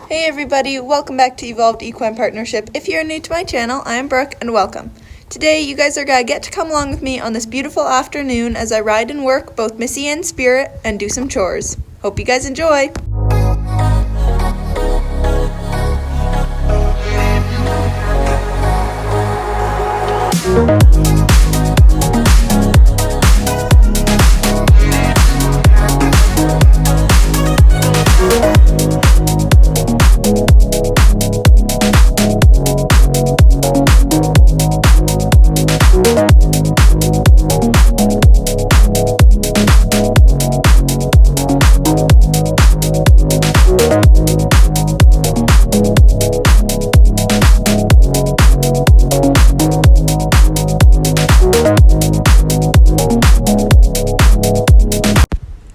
Hey everybody, welcome back to Evolved Equine Partnership. If you're new to my channel, I am Brooke and welcome. Today you guys are going to get to come along with me on this beautiful afternoon as I ride and work both Missy and Spirit and do some chores. Hope you guys enjoy!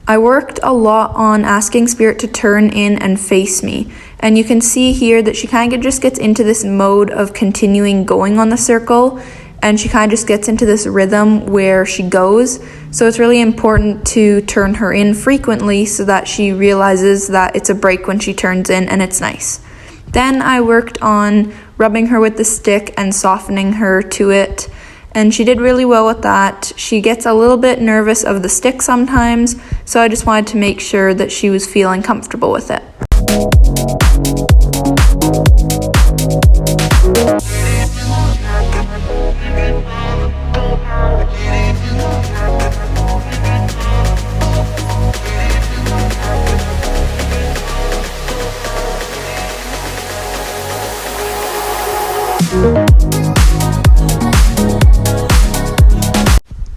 I worked a lot on asking Spirit to turn in and face me, and you can see here that she kind of just gets into this mode of continuing going on the circle, and she kind of just gets into this rhythm where she goes. So it's really important to turn her in frequently so that she realizes that it's a break when she turns in and it's nice. Then I worked on rubbing her with the stick and softening her to it, and she did really well with that. She gets a little bit nervous of the stick sometimes, so I just wanted to make sure that she was feeling comfortable with it.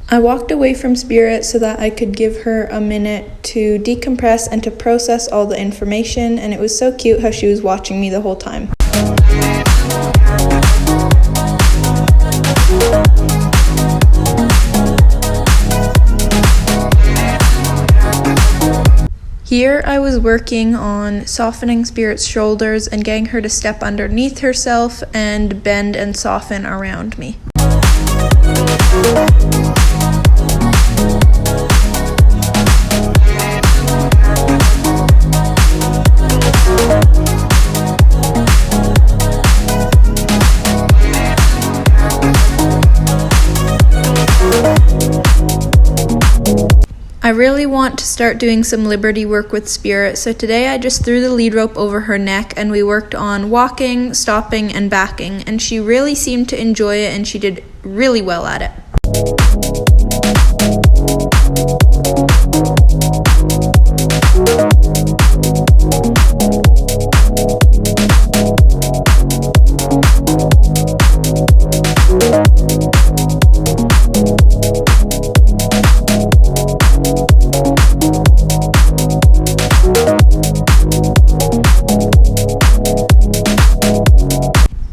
I walked away from Spirit so that I could give her a minute to decompress and to process all the information, and it was so cute how she was watching me the whole time. Here I was working on softening Spirit's shoulders and getting her to step underneath herself and bend and soften around me. I really want to start doing some liberty work with Spirit, so today I just threw the lead rope over her neck and we worked on walking, stopping, and backing, and she really seemed to enjoy it and she did really well at it.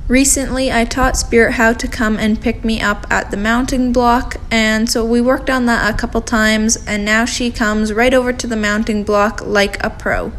Recently, I taught Spirit how to come and pick me up at the mounting block, and so we worked on that a couple times, and now she comes right over to the mounting block like a pro.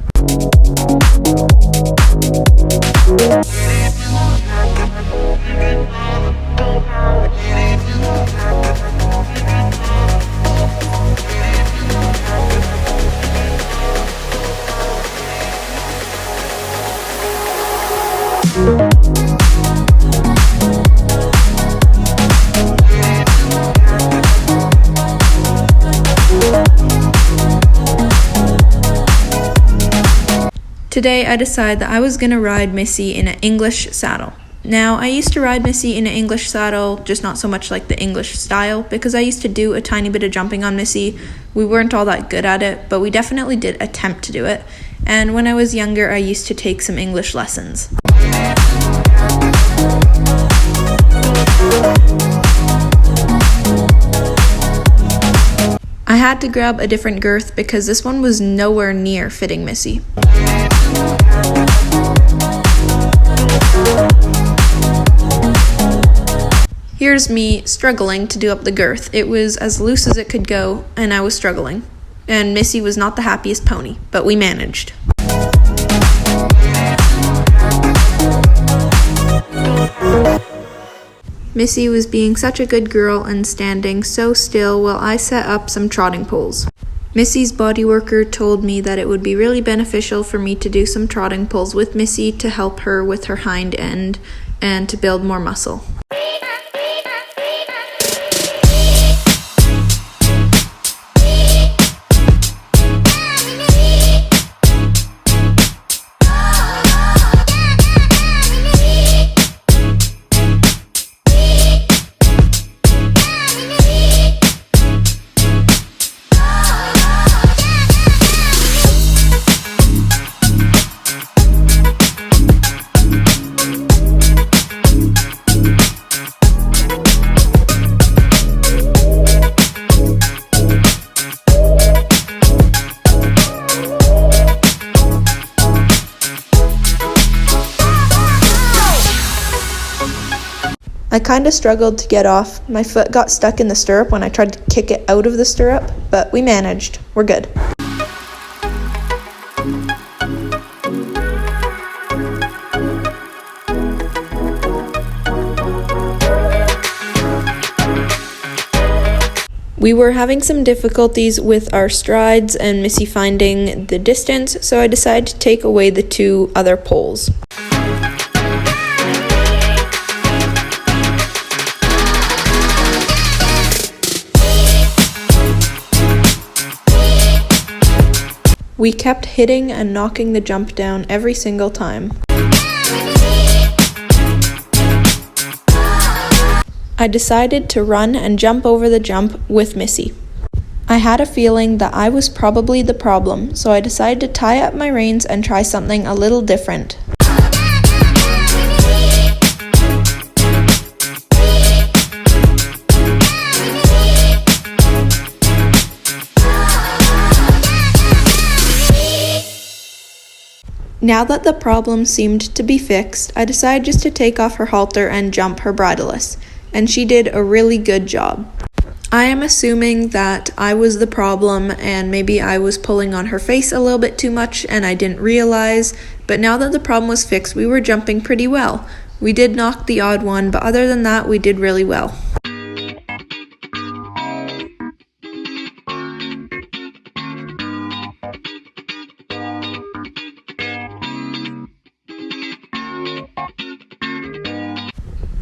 Today I decided that I was going to ride Missy in an English saddle. Now, I used to ride Missy in an English saddle, just not so much like the English style, because I used to do a tiny bit of jumping on Missy. We weren't all that good at it, but we definitely did attempt to do it. And when I was younger, I used to take some English lessons. I had to grab a different girth because this one was nowhere near fitting Missy. Here's me struggling to do up the girth. It was as loose as it could go, and I was struggling. And Missy was not the happiest pony, but we managed. Missy was being such a good girl and standing so still while I set up some trotting poles. Missy's body worker told me that it would be really beneficial for me to do some trotting pulls with Missy to help her with her hind end and to build more muscle. I kinda struggled to get off. My foot got stuck in the stirrup when I tried to kick it out of the stirrup, but we managed. We're good. We were having some difficulties with our strides and Missy finding the distance, so I decided to take away the 2 other poles. We kept hitting and knocking the jump down every single time. I decided to run and jump over the jump with Missy. I had a feeling that I was probably the problem, so I decided to tie up my reins and try something a little different. Now that the problem seemed to be fixed, I decided just to take off her halter and jump her bridleless, and she did a really good job. I am assuming that I was the problem and maybe I was pulling on her face a little bit too much and I didn't realize, but now that the problem was fixed, we were jumping pretty well. We did knock the odd one, but other than that, we did really well.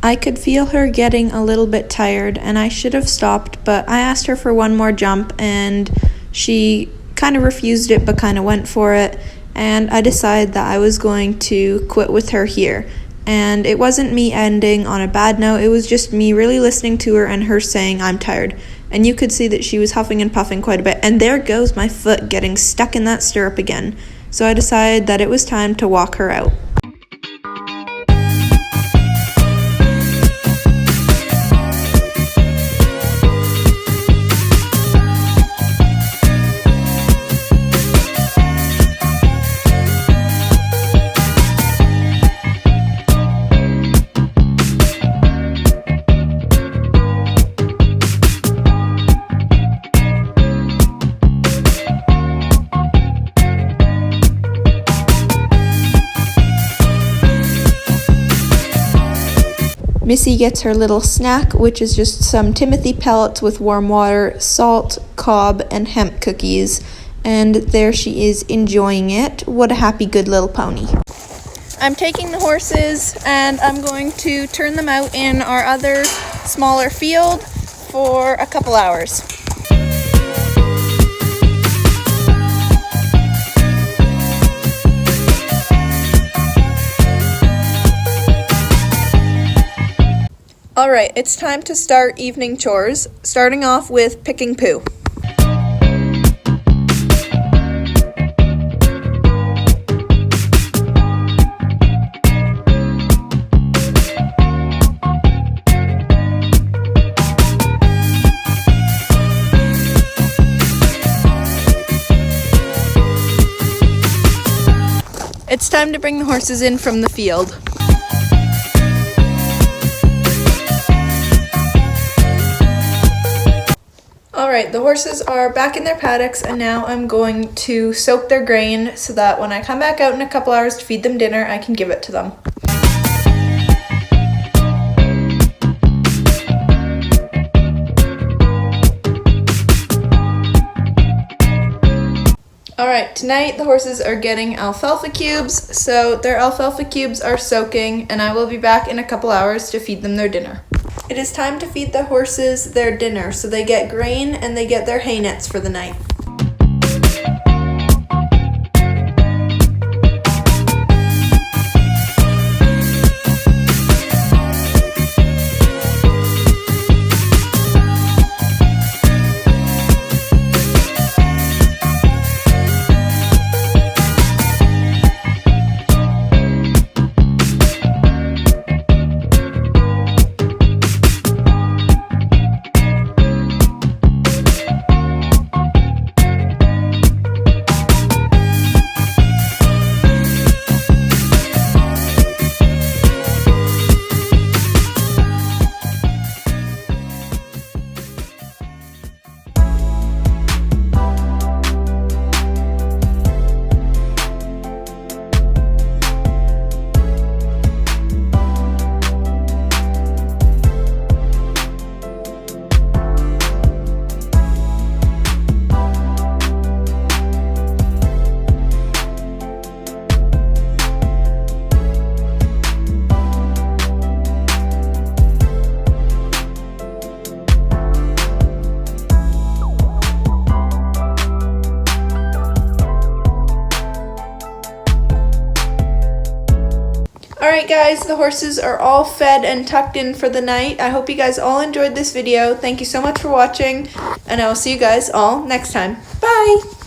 I could feel her getting a little bit tired and I should have stopped, but I asked her for one more jump and she kind of refused it but kind of went for it, and I decided that I was going to quit with her here. And it wasn't me ending on a bad note, it was just me really listening to her and her saying I'm tired. And you could see that she was huffing and puffing quite a bit, and there goes my foot getting stuck in that stirrup again. So I decided that it was time to walk her out. Missy gets her little snack, which is just some Timothy pellets with warm water, salt, cob, and hemp cookies. And there she is enjoying it. What a happy, good little pony. I'm taking the horses and I'm going to turn them out in our other smaller field for a couple hours. Alright, it's time to start evening chores, starting off with picking poo. It's time to bring the horses in from the field. Alright, the horses are back in their paddocks and now I'm going to soak their grain so that when I come back out in a couple hours to feed them dinner, I can give it to them. Alright, tonight the horses are getting alfalfa cubes, so their alfalfa cubes are soaking, and I will be back in a couple hours to feed them their dinner. It is time to feed the horses their dinner, so they get grain and they get their hay nets for the night. Alright guys, the horses are all fed and tucked in for the night. I hope you guys all enjoyed this video. Thank you so much for watching, and I will see you guys all next time. Bye!